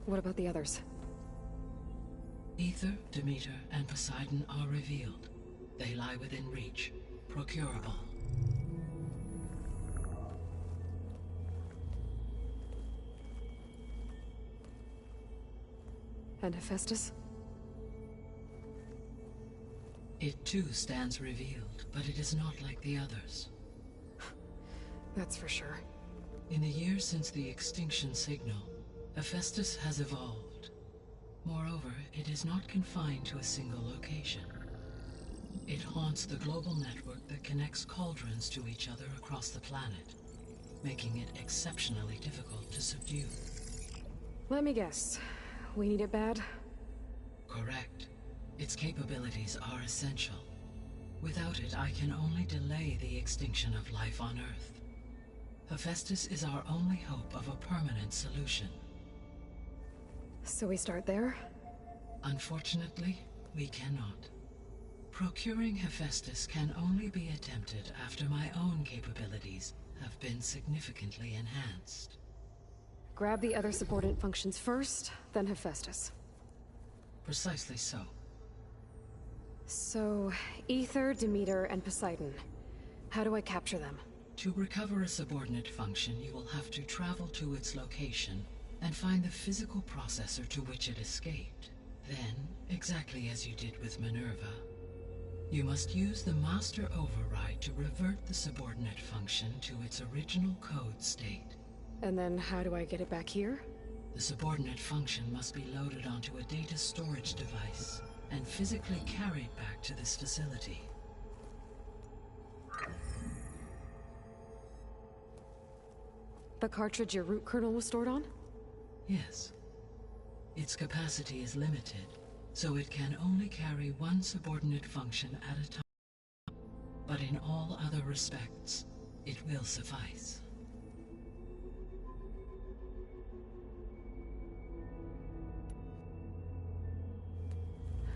What about the others? Aether, Demeter, and Poseidon are revealed. They lie within reach, procurable. And Hephaestus? It too stands revealed, but it is not like the others. That's for sure. In the years since the extinction signal, Hephaestus has evolved. Moreover, it is not confined to a single location. It haunts the global network that connects cauldrons to each other across the planet, making it exceptionally difficult to subdue. Let me guess. We need it bad? Correct. Its capabilities are essential. Without it, I can only delay the extinction of life on Earth. Hephaestus is our only hope of a permanent solution. So we start there? Unfortunately, we cannot. Procuring Hephaestus can only be attempted after my own capabilities have been significantly enhanced. Grab the other subordinate functions first, then Hephaestus. Precisely so. So, Aether, Demeter, and Poseidon. How do I capture them? To recover a subordinate function, you will have to travel to its location and find the physical processor to which it escaped. Then, exactly as you did with Minerva, you must use the master override to revert the subordinate function to its original code state. And then how do I get it back here? The subordinate function must be loaded onto a data storage device and physically carried back to this facility. The cartridge your root kernel was stored on? Yes. Its capacity is limited, so it can only carry one subordinate function at a time. But in all other respects, it will suffice.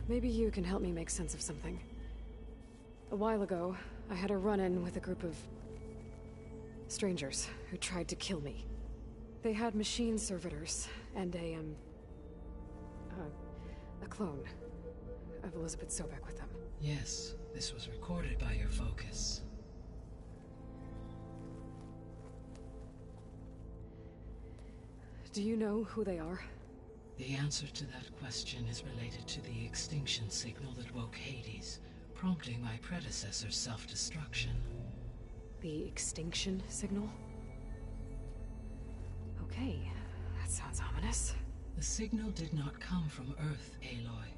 Maybe you can help me make sense of something. A while ago, I had a run-in with a group of strangers who tried to kill me. They had machine servitors and a clone of Elizabeth Sobek with them. Yes, this was recorded by your focus. Do you know who they are? The answer to that question is related to the extinction signal that woke Hades, prompting my predecessor's self-destruction. The extinction signal? Okay, that sounds ominous. The signal did not come from Earth, Aloy.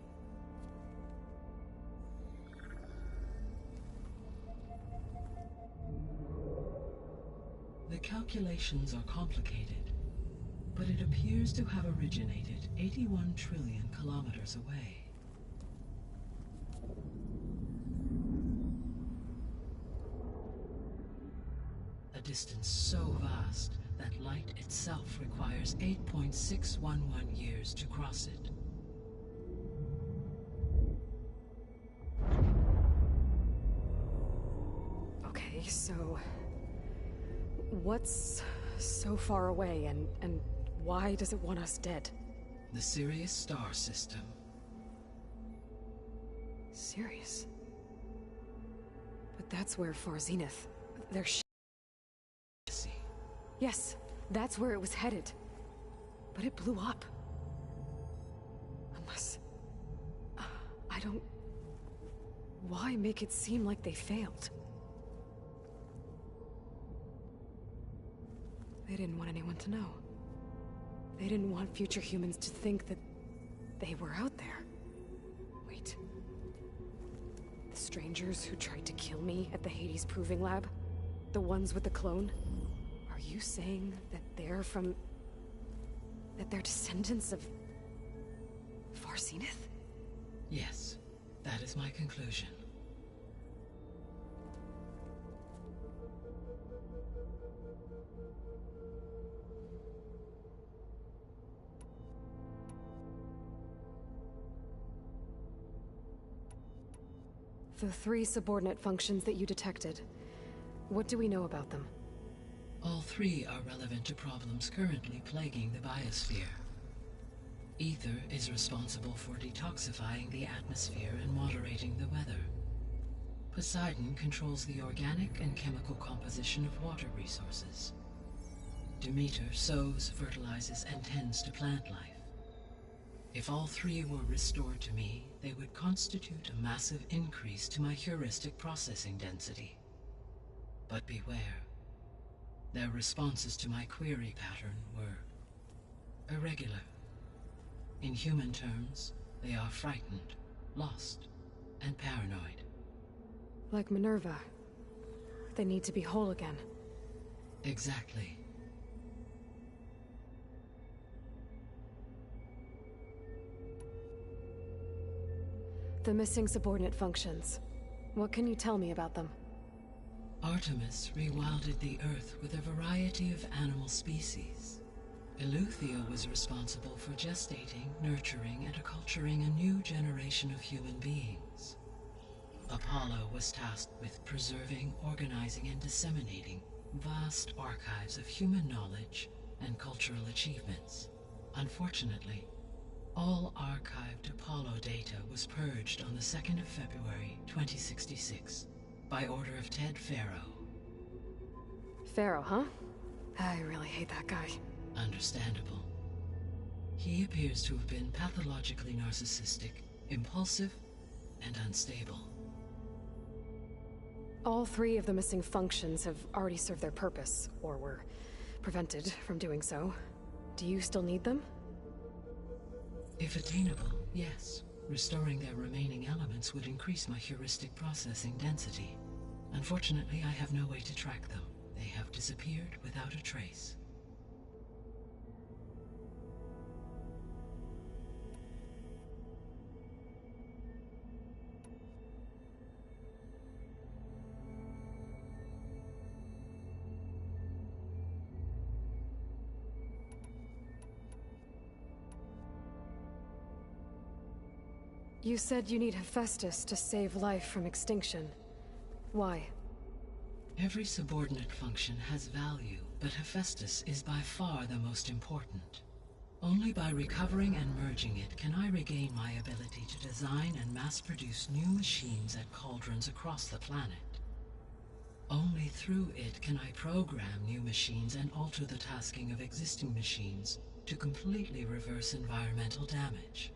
The calculations are complicated, but it appears to have originated 81 trillion kilometers away. A distance so vast that light itself requires 8.611 years to cross it. Okay, so what's so far away and why does it want us dead? The Sirius star system. Sirius? But that's where Far Zenith, their Yes, that's where it was headed. But it blew up. Unless... I don't... Why make it seem like they failed? They didn't want anyone to know. They didn't want future humans to think that they were out there. Wait. The strangers who tried to kill me at the Hades Proving Lab? The ones with the clone? Are you saying that they're from... that they're descendants of... Far Zenith? Yes, that is my conclusion. The 3 subordinate functions that you detected. What do we know about them? All 3 are relevant to problems currently plaguing the biosphere. Ether is responsible for detoxifying the atmosphere and moderating the weather. Poseidon controls the organic and chemical composition of water resources. Demeter sows, fertilizes, and tends to plant life. If all three were restored to me, they would constitute a massive increase to my heuristic processing density. But beware. Their responses to my query pattern were irregular. In human terms, they are frightened, lost, and paranoid. Like Minerva. They need to be whole again. Exactly. The missing subordinate functions. What can you tell me about them? Artemis rewilded the Earth with a variety of animal species. Eleuthia was responsible for gestating, nurturing, and acculturating a new generation of human beings. Apollo was tasked with preserving, organizing, and disseminating vast archives of human knowledge and cultural achievements. Unfortunately, all archived Apollo data was purged on the 2nd of February, 2066, by order of Ted Faro. Faro, huh? I really hate that guy. Understandable. He appears to have been pathologically narcissistic, impulsive, and unstable. All three of the missing functions have already served their purpose, or were prevented from doing so. Do you still need them? If attainable, yes. Restoring their remaining elements would increase my heuristic processing density. Unfortunately, I have no way to track them. They have disappeared without a trace. You said you need Hephaestus to save life from extinction. Why? Every subordinate function has value, but Hephaestus is by far the most important. Only by recovering and merging it can I regain my ability to design and mass-produce new machines at cauldrons across the planet. Only through it can I program new machines and alter the tasking of existing machines to completely reverse environmental damage.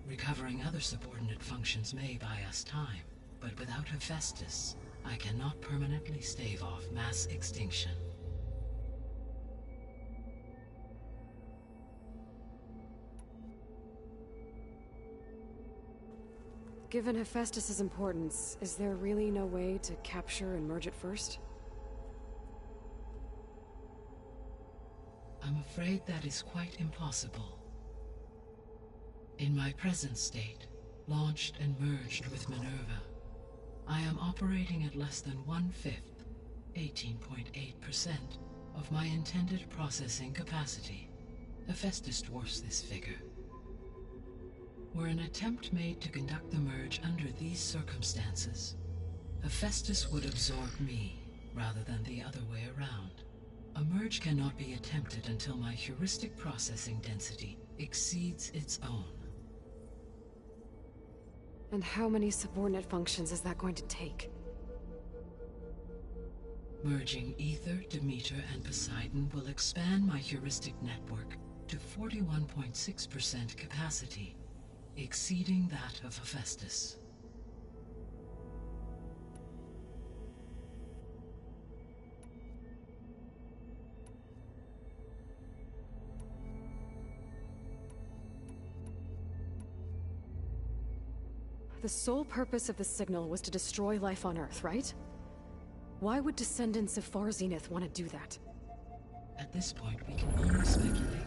Recovering other subordinate functions may buy us time, but without Hephaestus, I cannot permanently stave off mass extinction. Given Hephaestus's importance, is there really no way to capture and merge it first? I'm afraid that is quite impossible. In my present state, launched and merged with Minerva, I am operating at less than 1/5, 18.8%, of my intended processing capacity. Hephaestus dwarfs this figure. Were an attempt made to conduct the merge under these circumstances, Hephaestus would absorb me, rather than the other way around. A merge cannot be attempted until my heuristic processing density exceeds its own. And how many subordinate functions is that going to take? Merging Ether, Demeter, and Poseidon will expand my heuristic network to 41.6% capacity, exceeding that of Hephaestus. The sole purpose of the signal was to destroy life on Earth, right? Why would descendants of Far Zenith want to do that? At this point, we can only speculate.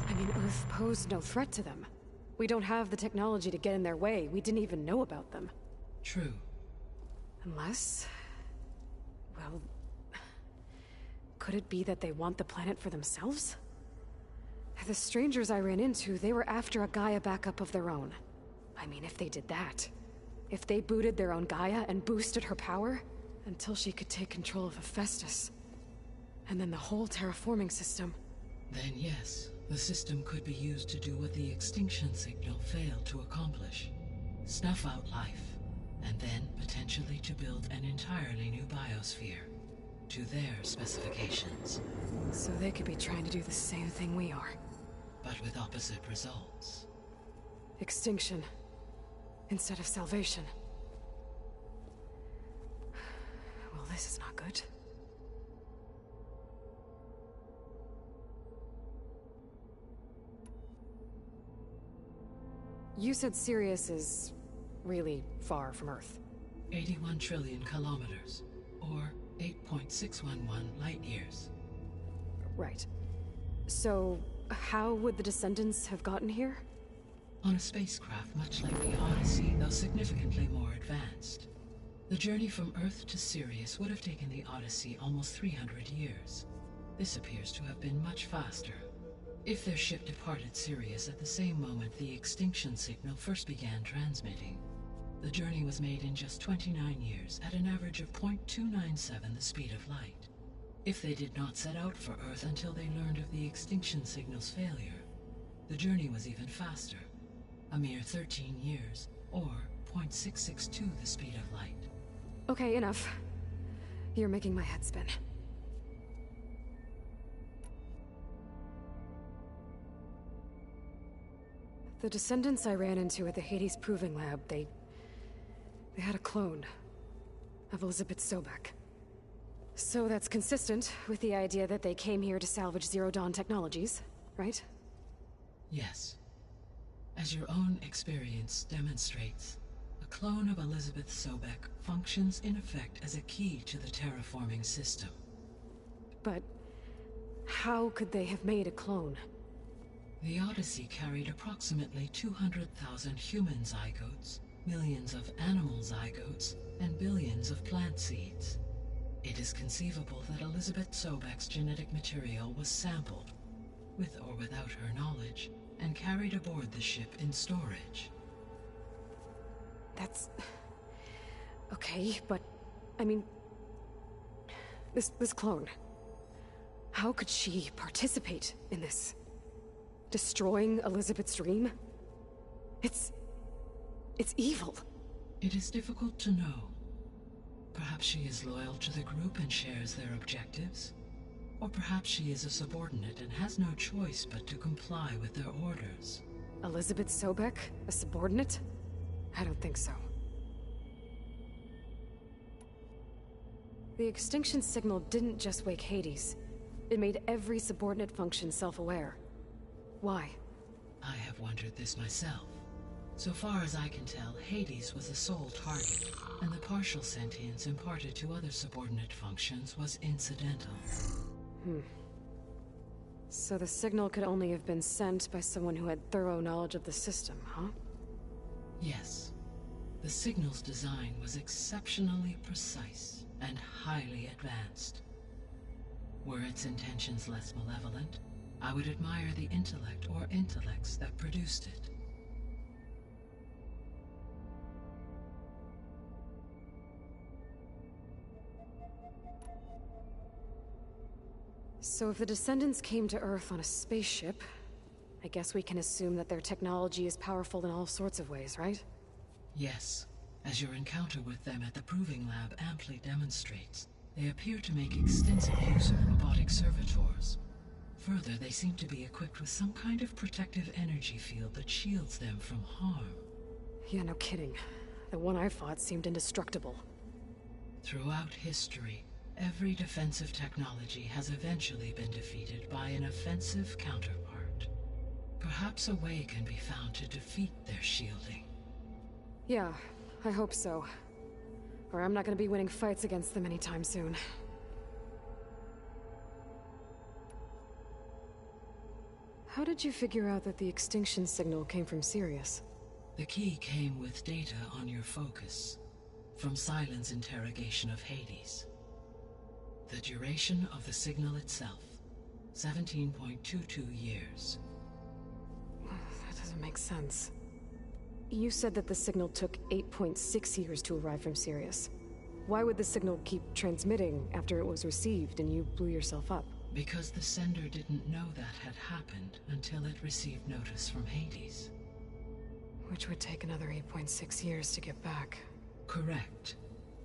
I mean, Earth posed no threat to them. We don't have the technology to get in their way. We didn't even know about them. True. Unless... well... could it be that they want the planet for themselves? The strangers I ran into, they were after a Gaia backup of their own. I mean, if they did that... if they booted their own Gaia and boosted her power... until she could take control of Hephaestus... and then the whole terraforming system... Then yes, The system could be used to do what the extinction signal failed to accomplish. Snuff out life, and then potentially to build an entirely new biosphere, to their specifications. So they could be trying to do the same thing we are. But with opposite results. Extinction, instead of salvation. Well, this is not good. You said Sirius is really far from Earth. 81 trillion kilometers, or 8.611 light years. Right. So, how would the Descendants have gotten here? On a spacecraft much like the Odyssey, though significantly more advanced. The journey from Earth to Sirius would have taken the Odyssey almost 300 years. This appears to have been much faster. If their ship departed Sirius at the same moment the extinction signal first began transmitting, the journey was made in just 29 years at an average of 0.297 the speed of light. If they did not set out for Earth until they learned of the extinction signal's failure, the journey was even faster, a mere 13 years, or 0.662 the speed of light. Okay, enough. You're making my head spin. The Descendants I ran into at the Hades Proving Lab, they had a clone of Elizabeth Sobek. So that's consistent with the idea that they came here to salvage Zero Dawn technologies, right? Yes. As your own experience demonstrates, a clone of Elizabeth Sobek functions in effect as a key to the terraforming system. But how could they have made a clone? The Odyssey carried approximately 200,000 human zygotes, millions of animal zygotes, and billions of plant seeds. It is conceivable that Elizabeth Sobek's genetic material was sampled, with or without her knowledge, and carried aboard the ship in storage. That's... okay, but... I mean... This clone... How could she participate in this? Destroying Elizabeth's dream? It's evil. It is difficult to know. Perhaps she is loyal to the group and shares their objectives. Or perhaps she is a subordinate and has no choice but to comply with their orders. Elizabeth Sobek? A subordinate? I don't think so. The extinction signal didn't just wake Hades. It made every subordinate function self-aware. Why? I have wondered this myself. So far as I can tell, Hades was the sole target, and the partial sentience imparted to other subordinate functions was incidental. So the signal could only have been sent by someone who had thorough knowledge of the system, huh? Yes. The signal's design was exceptionally precise and highly advanced. Were its intentions less malevolent, I would admire the intellect or intellects that produced it. So if the Descendants came to Earth on a spaceship, I guess we can assume that their technology is powerful in all sorts of ways, right? Yes, as your encounter with them at the Proving Lab amply demonstrates, they appear to make extensive use of robotic servitors. Further, they seem to be equipped with some kind of protective energy field that shields them from harm. Yeah, no kidding. The one I fought seemed indestructible. Throughout history, every defensive technology has eventually been defeated by an offensive counterpart. Perhaps a way can be found to defeat their shielding. Yeah, I hope so. Or I'm not gonna be winning fights against them anytime soon. How did you figure out that the extinction signal came from Sirius? The key came with data on your focus, from Silent's interrogation of Hades. The duration of the signal itself, 17.22 years. That doesn't make sense. You said that the signal took 8.6 years to arrive from Sirius. Why would the signal keep transmitting after it was received and you blew yourself up? Because the sender didn't know that had happened until it received notice from Hades. Which would take another 8.6 years to get back. Correct.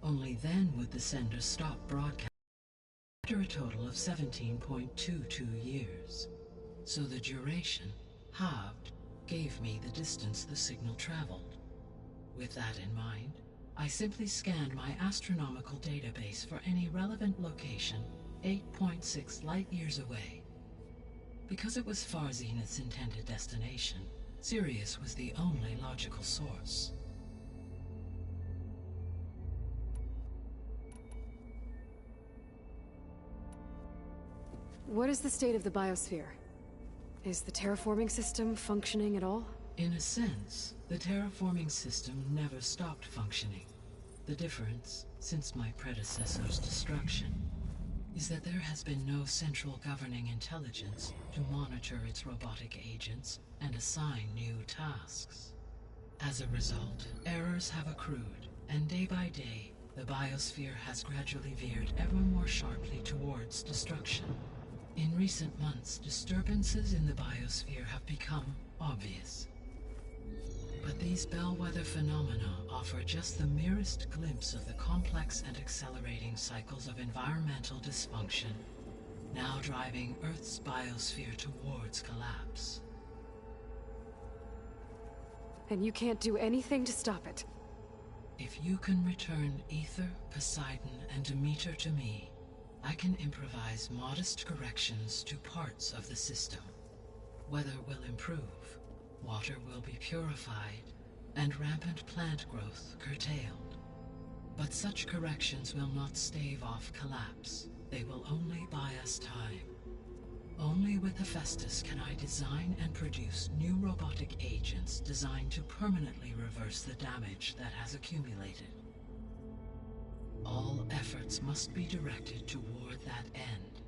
Only then would the sender stop broadcasting after a total of 17.22 years. So the duration, halved, gave me the distance the signal traveled. With that in mind, I simply scanned my astronomical database for any relevant location 8.6 light-years away. Because it was Far Zenith's intended destination, Sirius was the only logical source. What is the state of the biosphere? Is the terraforming system functioning at all? In a sense, the terraforming system never stopped functioning. The difference, since my predecessor's destruction, is that there has been no central governing intelligence to monitor its robotic agents and assign new tasks. As a result, errors have accrued, and day by day, the biosphere has gradually veered ever more sharply towards destruction. In recent months, disturbances in the biosphere have become obvious. But these bellwether phenomena offer just the merest glimpse of the complex and accelerating cycles of environmental dysfunction, now driving Earth's biosphere towards collapse. And you can't do anything to stop it? If you can return Aether, Poseidon, and Demeter to me, I can improvise modest corrections to parts of the system. Weather will improve, water will be purified, and rampant plant growth curtailed. But such corrections will not stave off collapse. They will only buy us time. Only with Hephaestus can I design and produce new robotic agents designed to permanently reverse the damage that has accumulated. All efforts must be directed toward that end.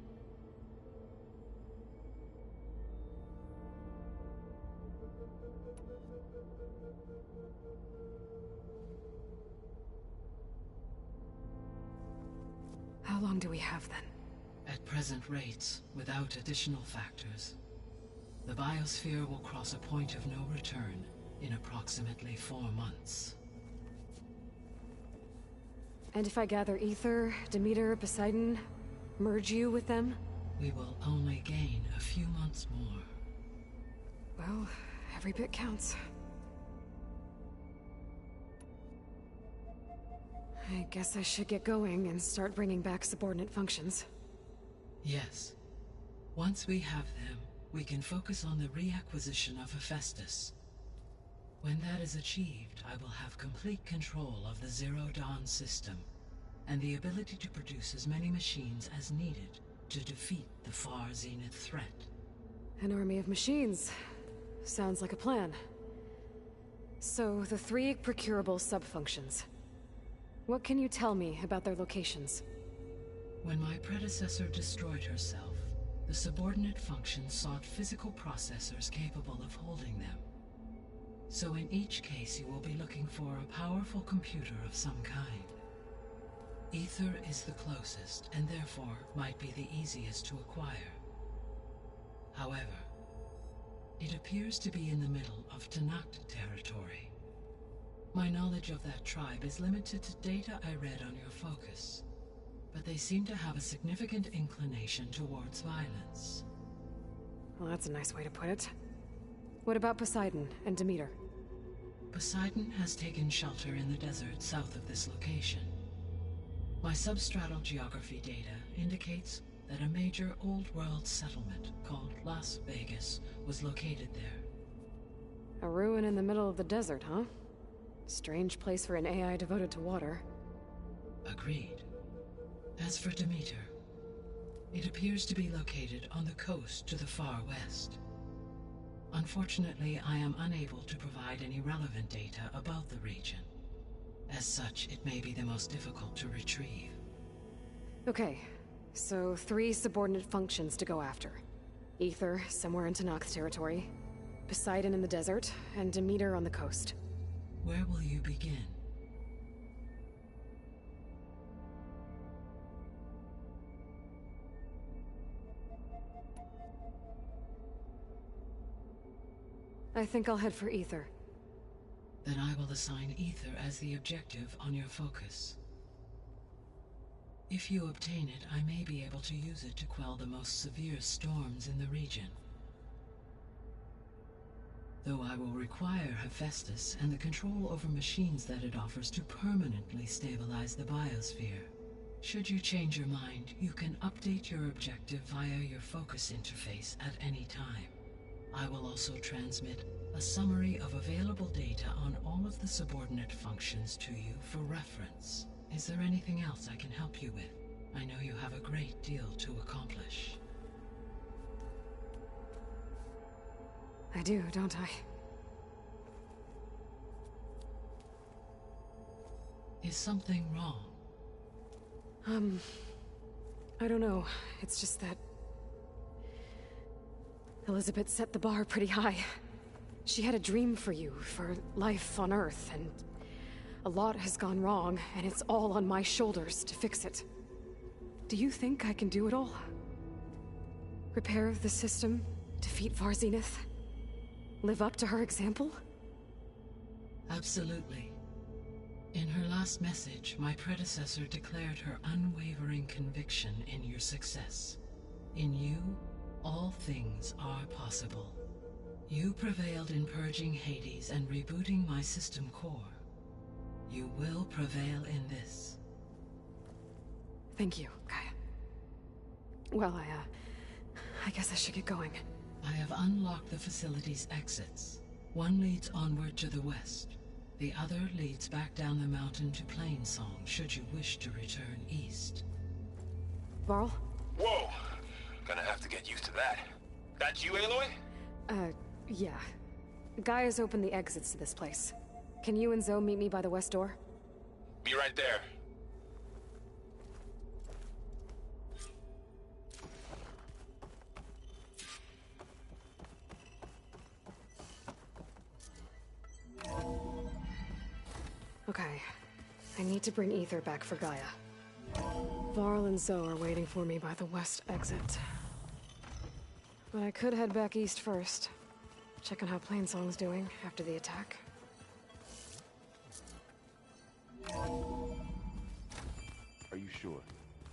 How long do we have then? At present rates, without additional factors, the biosphere will cross a point of no return in approximately 4 months. And if I gather Aether, Demeter, Poseidon, merge you with them? We will only gain a few months more. Well, every bit counts. I guess I should get going and start bringing back subordinate functions. Yes. Once we have them, we can focus on the reacquisition of Hephaestus. When that is achieved, I will have complete control of the Zero Dawn system, and the ability to produce as many machines as needed to defeat the Far Zenith threat. An army of machines. Sounds like a plan. So, the 3 procurable sub-functions. What can you tell me about their locations? When my predecessor destroyed herself, the subordinate functions sought physical processors capable of holding them. So in each case you will be looking for a powerful computer of some kind. Aether is the closest, and therefore might be the easiest to acquire. However, it appears to be in the middle of Tenakth territory. My knowledge of that tribe is limited to data I read on your focus, but they seem to have a significant inclination towards violence. Well, that's a nice way to put it. What about Poseidon and Demeter? Poseidon has taken shelter in the desert south of this location. My substratal geography data indicates that a major old-world settlement called Las Vegas was located there. A ruin in the middle of the desert, huh? Strange place for an AI devoted to water. Agreed. As for Demeter, it appears to be located on the coast to the far west. Unfortunately, I am unable to provide any relevant data about the region. As such, it may be the most difficult to retrieve. Okay, so 3 subordinate functions to go after. Aether, somewhere in Tenakth territory. Poseidon in the desert, and Demeter on the coast. Where will you begin? I think I'll head for Ether. Then I will assign Ether as the objective on your focus. If you obtain it, I may be able to use it to quell the most severe storms in the region. Though I will require Hephaestus and the control over machines that it offers to permanently stabilize the biosphere. Should you change your mind, you can update your objective via your focus interface at any time. I will also transmit a summary of available data on all of the subordinate functions to you for reference. Is there anything else I can help you with? I know you have a great deal to accomplish. I do, don't I? Is something wrong? I don't know. It's just that Elizabeth set the bar pretty high. She had a dream for you, for life on Earth, and a lot has gone wrong, and it's all on my shoulders to fix it. Do you think I can do it all? Repair the system, defeat Varzinith, live up to her example? Absolutely. In her last message, my predecessor declared her unwavering conviction in your success. In you, all things are possible. You prevailed in purging Hades and rebooting my system core. You will prevail in this. Thank you, Gaia. Well, I guess I should get going. I have unlocked the facility's exits. One leads onward to the west. The other leads back down the mountain to Plainsong, should you wish to return east. Varl? Whoa! Gonna have to get used to that. That's you, Aloy? Yeah. Gaia's opened the exits to this place. Can you and Zoe meet me by the west door? Be right there. Okay. I need to bring Ether back for Gaia. Varl and Zoe are waiting for me by the west exit. But I could head back east first. Check on how Plainsong's doing after the attack. Are you sure?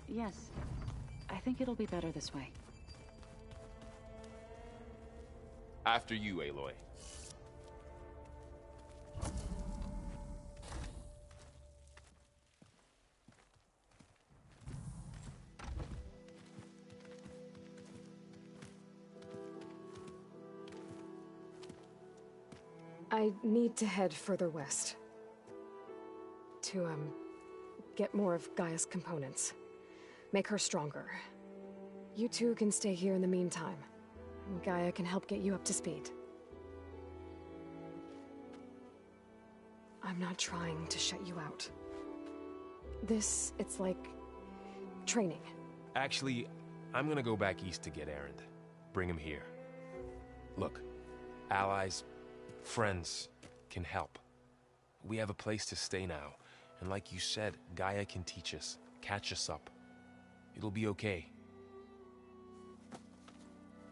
Yes. I think it'll be better this way. After you, Aloy. I need to head further west. To, get more of Gaia's components. Make her stronger. You two can stay here in the meantime. And Gaia can help get you up to speed. I'm not trying to shut you out. It's like training. Actually, I'm gonna go back east to get Erend. Bring him here. Look, allies, friends can help. We have a place to stay now, and like you said, Gaia can teach us, catch us up. It'll be okay.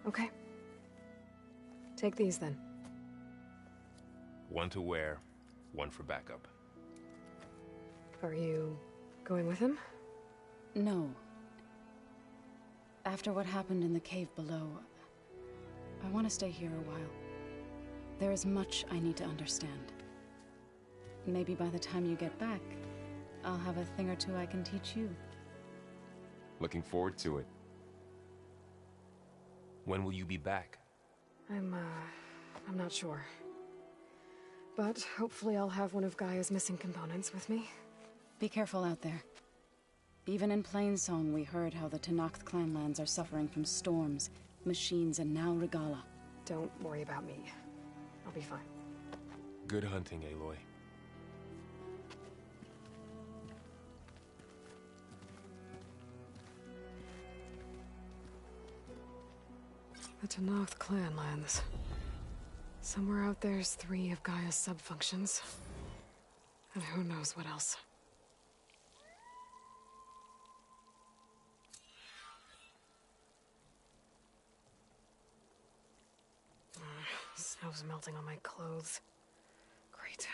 Okay. Take these then. One to wear, one for backup. Are you going with him? No. After what happened in the cave below, I want to stay here a while. There is much I need to understand. Maybe by the time you get back, I'll have a thing or two I can teach you. Looking forward to it. When will you be back? I'm not sure. But hopefully I'll have one of Gaia's missing components with me. Be careful out there. Even in Plainsong, we heard how the Tenakth clanlands are suffering from storms, machines, and now Regalla. Don't worry about me. I'll be fine. Good hunting, Aloy. The Tenakth clanlands. Somewhere out there's 3 of Gaia's sub-functions. And who knows what else. Snow's melting on my clothes. Great.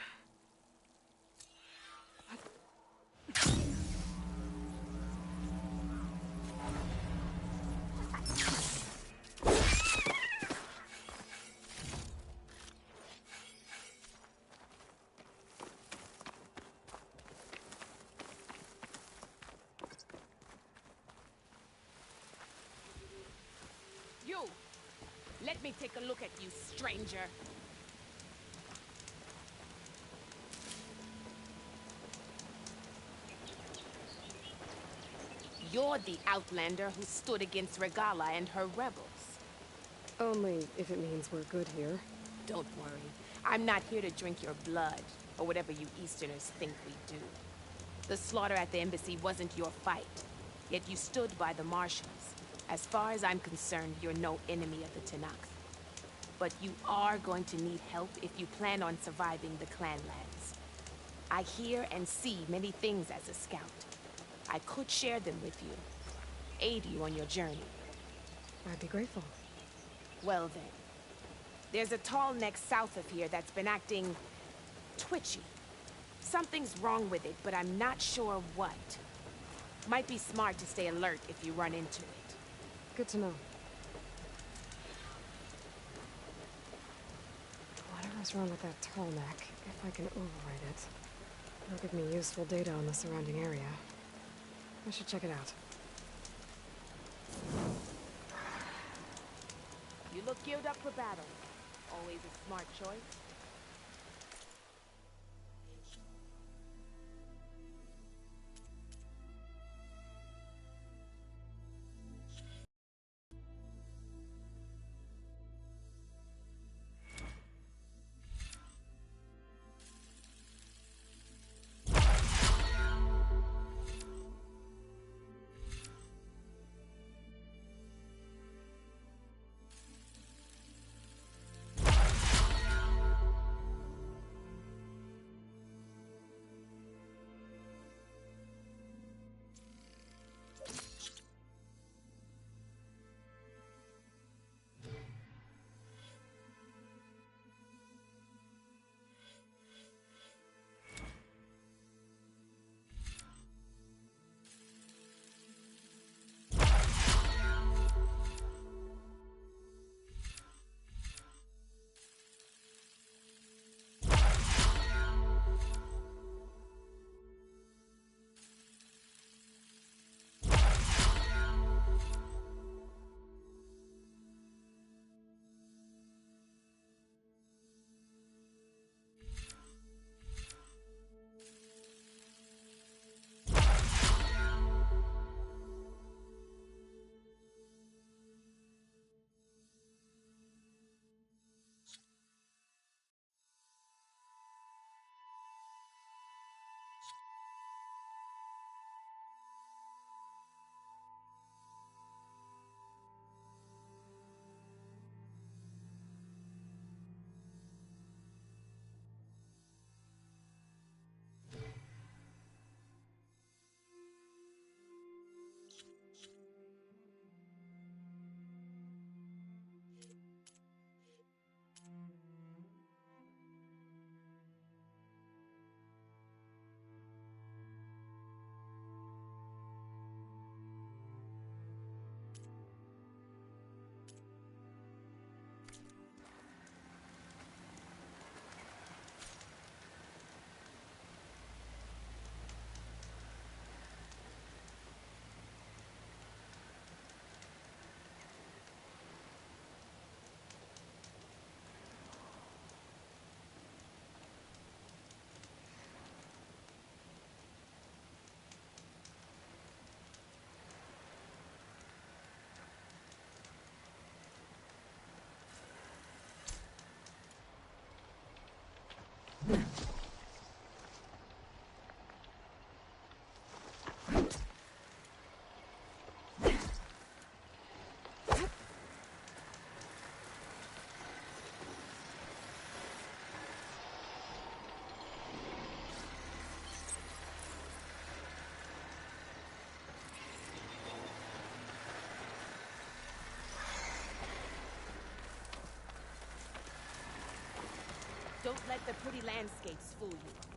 You! Let me take a look at you, stranger. You're the Outlander who stood against Regala and her rebels. Only if it means we're good here. Don't worry. I'm not here to drink your blood, or whatever you Easterners think we do. The slaughter at the embassy wasn't your fight, yet you stood by the Marshals. As far as I'm concerned, you're no enemy of the Tenakth. But you are going to need help if you plan on surviving the Clanlands. I hear and see many things as a scout. I could share them with you, aid you on your journey. I'd be grateful. Well then, there's a tall neck south of here that's been acting twitchy. Something's wrong with it, but I'm not sure what. Might be smart to stay alert if you run into it. Good to know. Whatever's wrong with that tall neck, if I can override it, it'll give me useful data on the surrounding area. I should check it out. You look geared up for battle. Always a smart choice. Don't let the pretty landscapes fool you.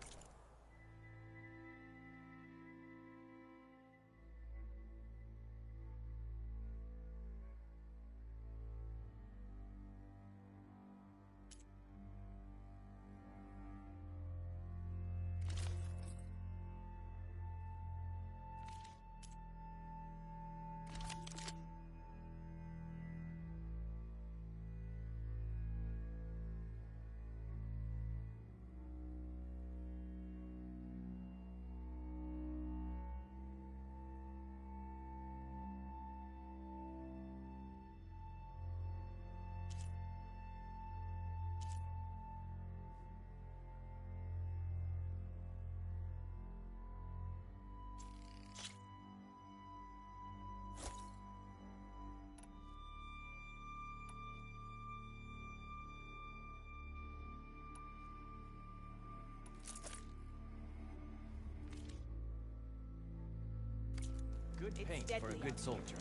Good It's paint for a deadly good out soldier.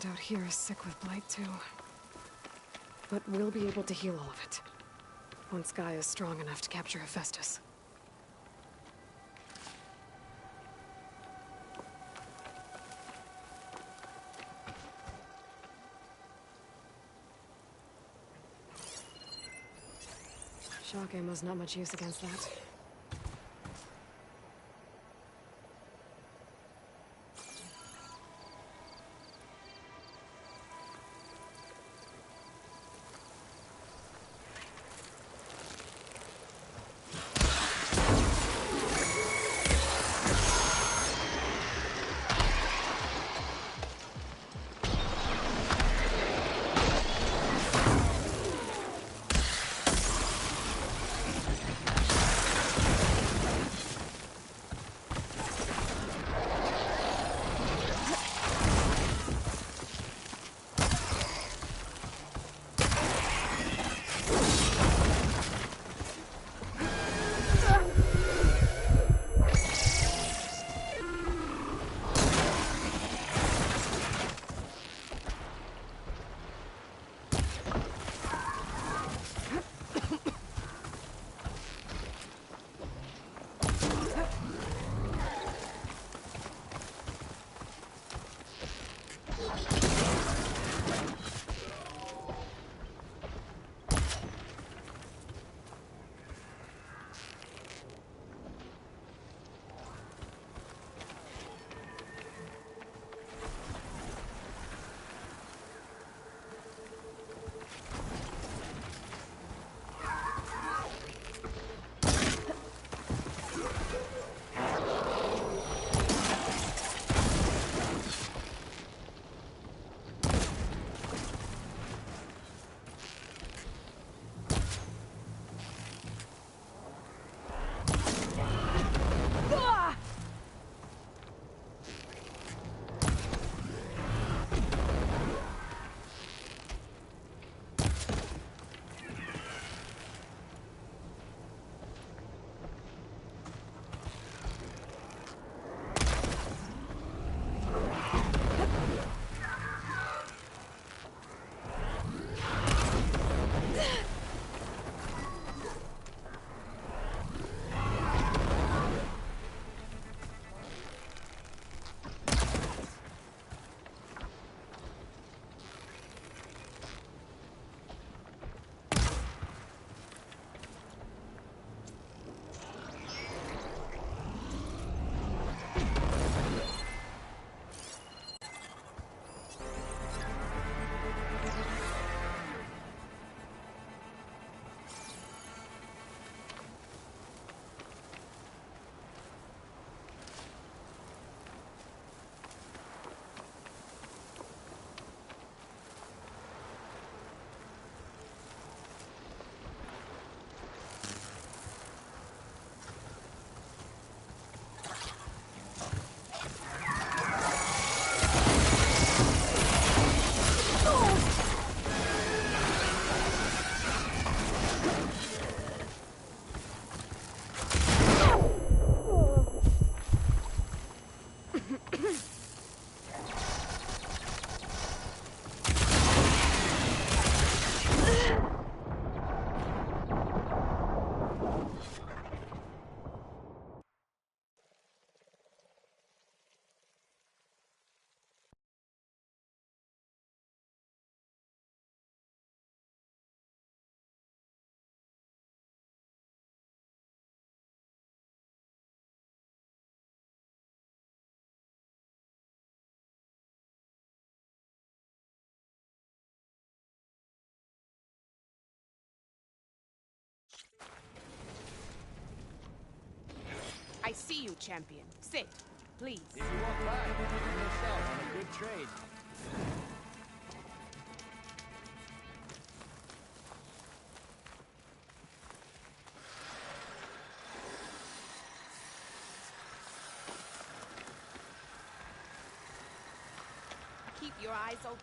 Everyone out here is sick with blight too. But we'll be able to heal all of it. Once Gaia is strong enough to capture Hephaestus. Shock ammo's not much use against that. I see you, champion. Sit, please. If you walk by, you miss out on a good trade. Keep your eyes open.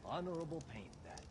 Honorable paint, that.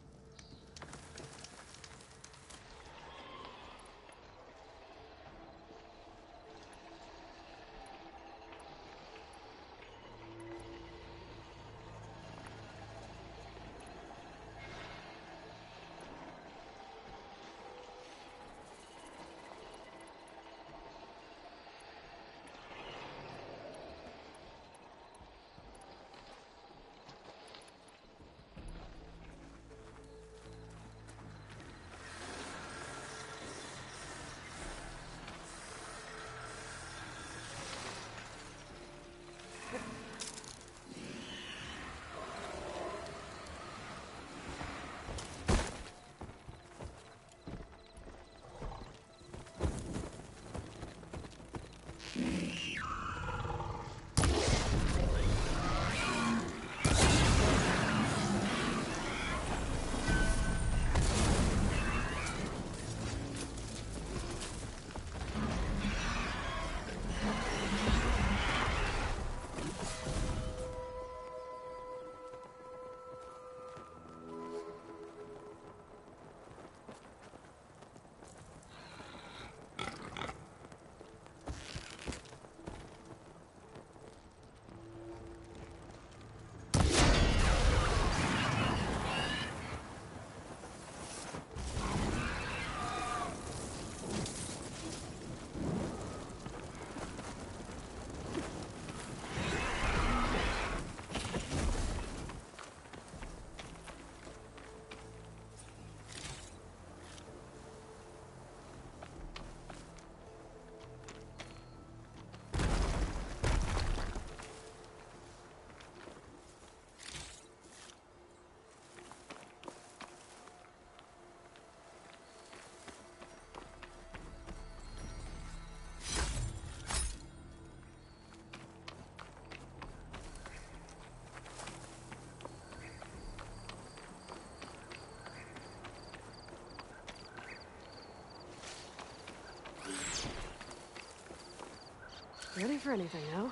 Ready for anything, no?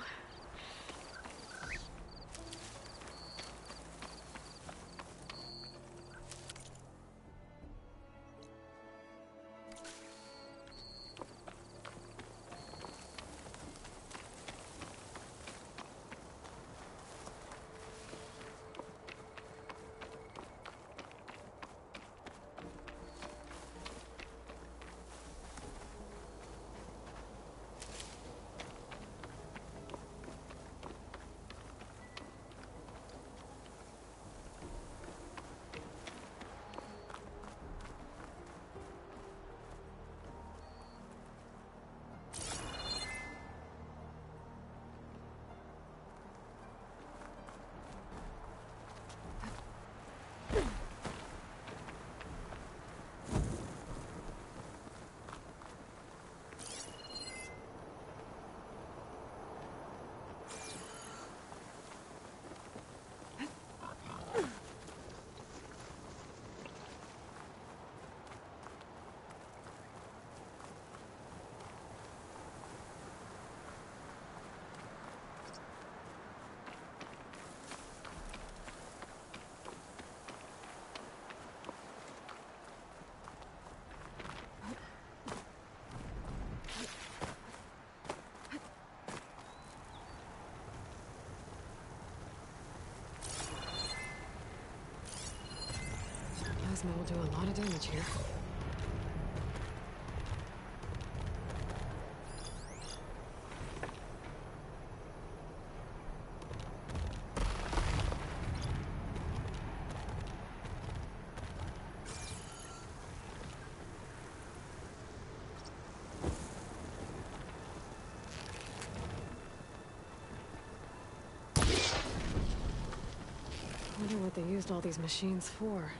Plasma will do a lot of damage here. I wonder what they used all these machines for.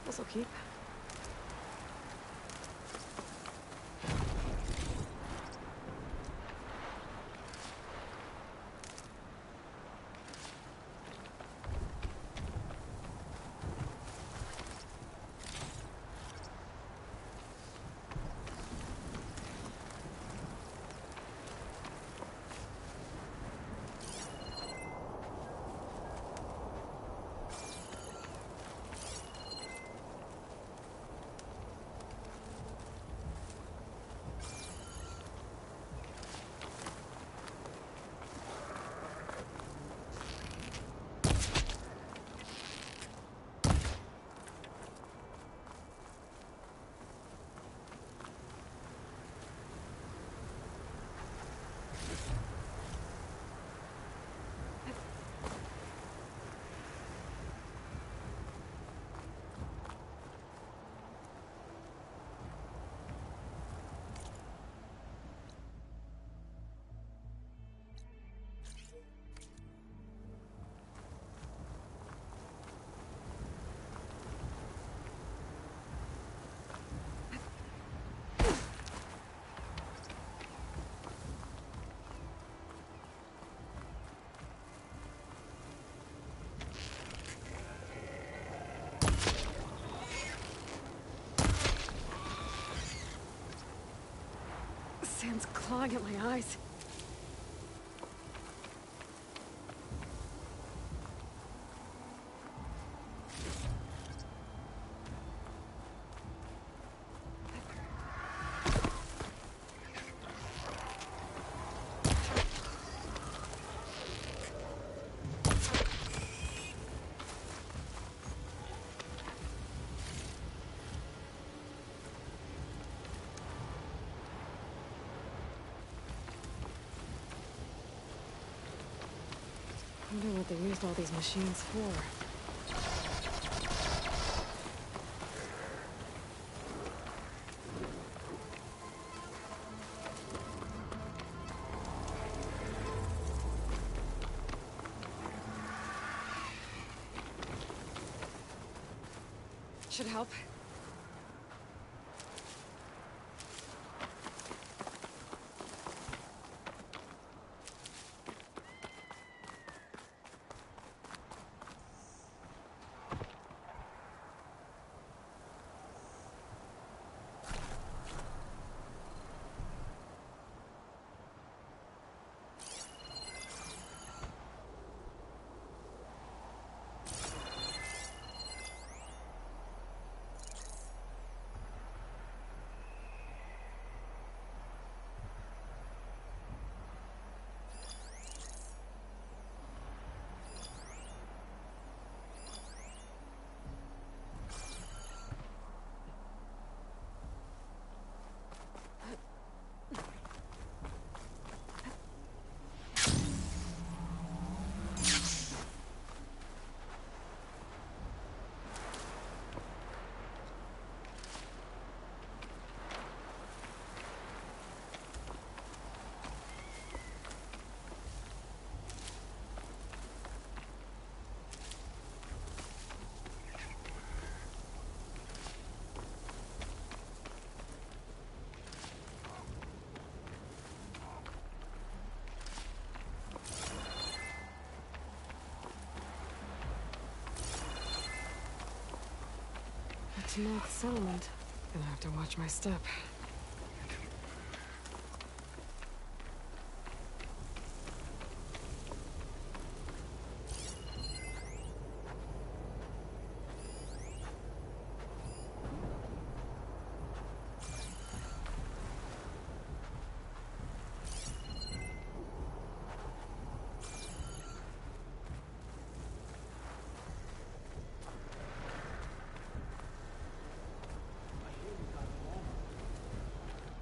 This'll keep. Sand's clawing at my eyes. I wonder what they used all these machines for. Should help. To North Settlement. Gonna have to watch my step.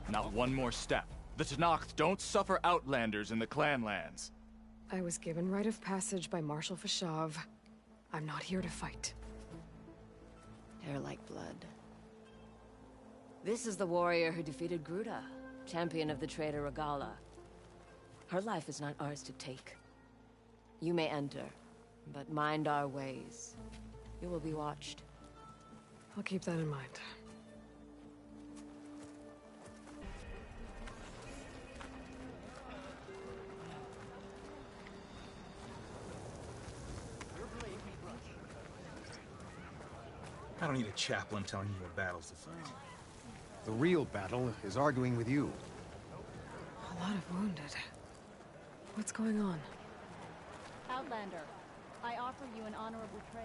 Not one more step. The Tenakth don't suffer outlanders in the Clanlands. I was given rite of passage by Marshal Fashav. I'm not here to fight. Hair like blood. This is the warrior who defeated Gruta, champion of the traitor Regala. Her life is not ours to take. You may enter, but mind our ways. You will be watched. I'll keep that in mind. I don't need a chaplain telling you what battles to fight. The real battle is arguing with you. A lot of wounded. What's going on? Outlander, I offer you an honorable trade.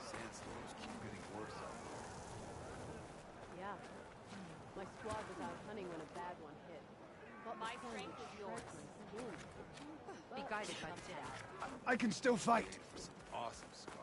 Sandstorms keep getting worse out there. Yeah. My squad was out hunting when a bad one hit. But my strength is yours. Be guided by the dead. I can still fight. For some awesome scars.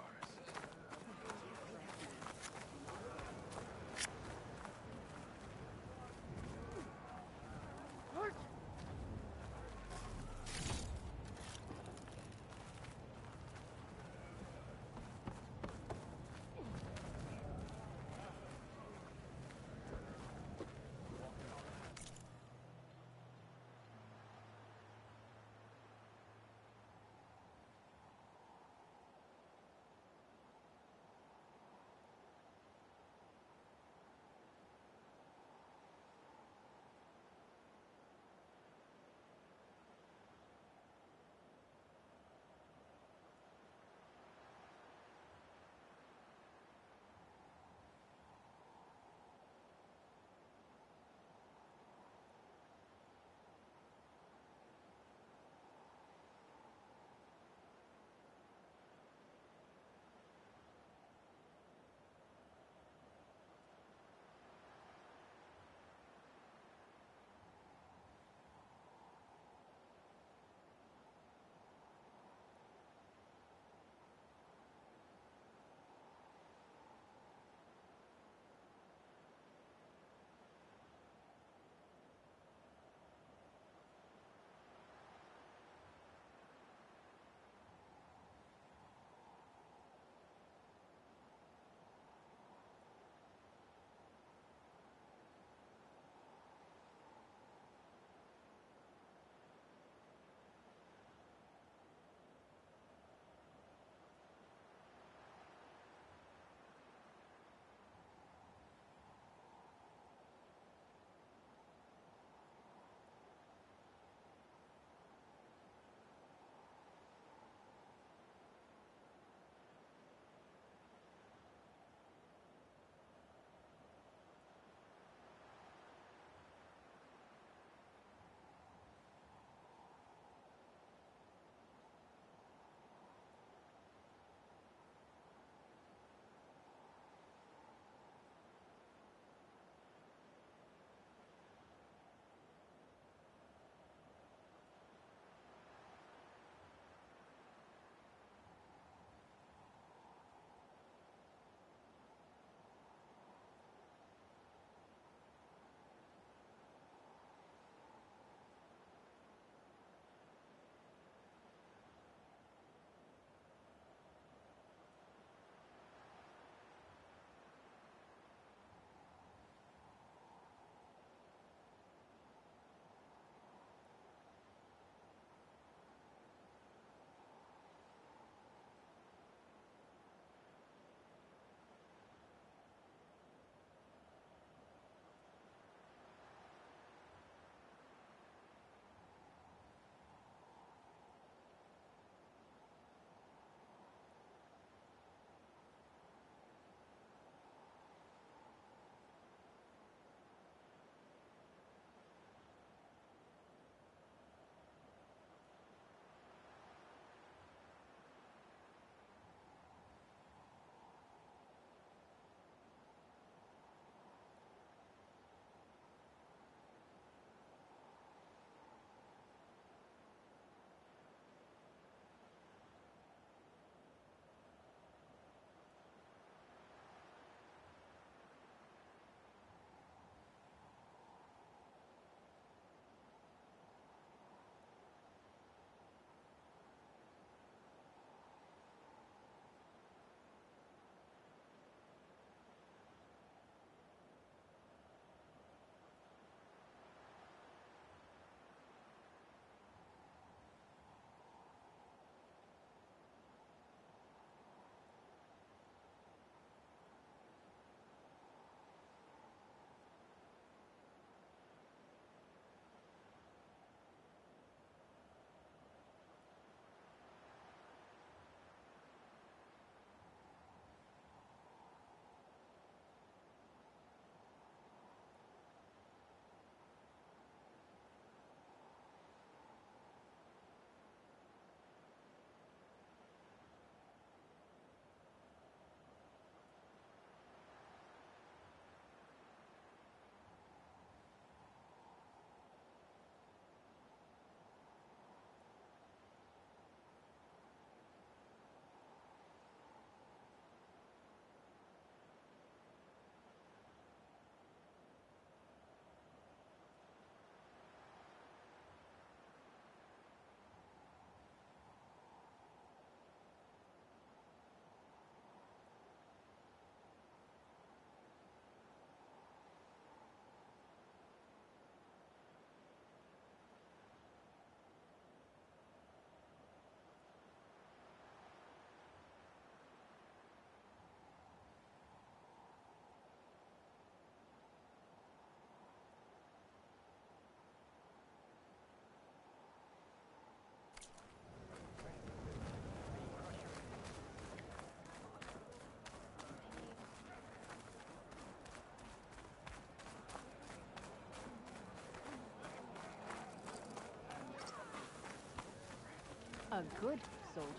A good soldier.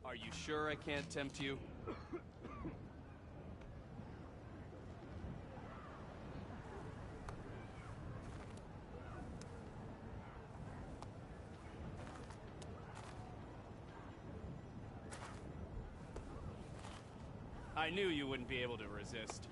Are you sure I can't tempt you? I knew you wouldn't be able to resist.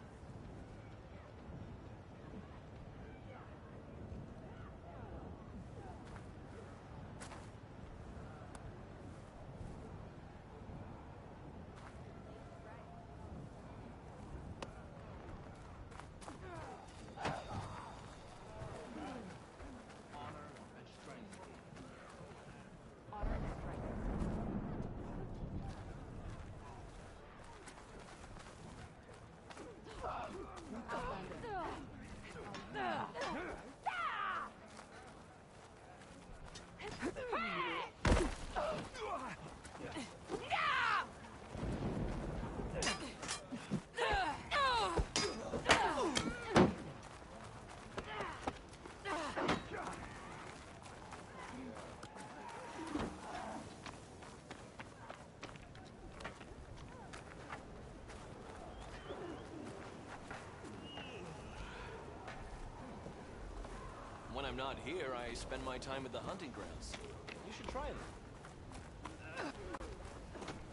When I'm not here, I spend my time at the hunting grounds. You should try them.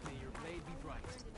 May your blade be bright.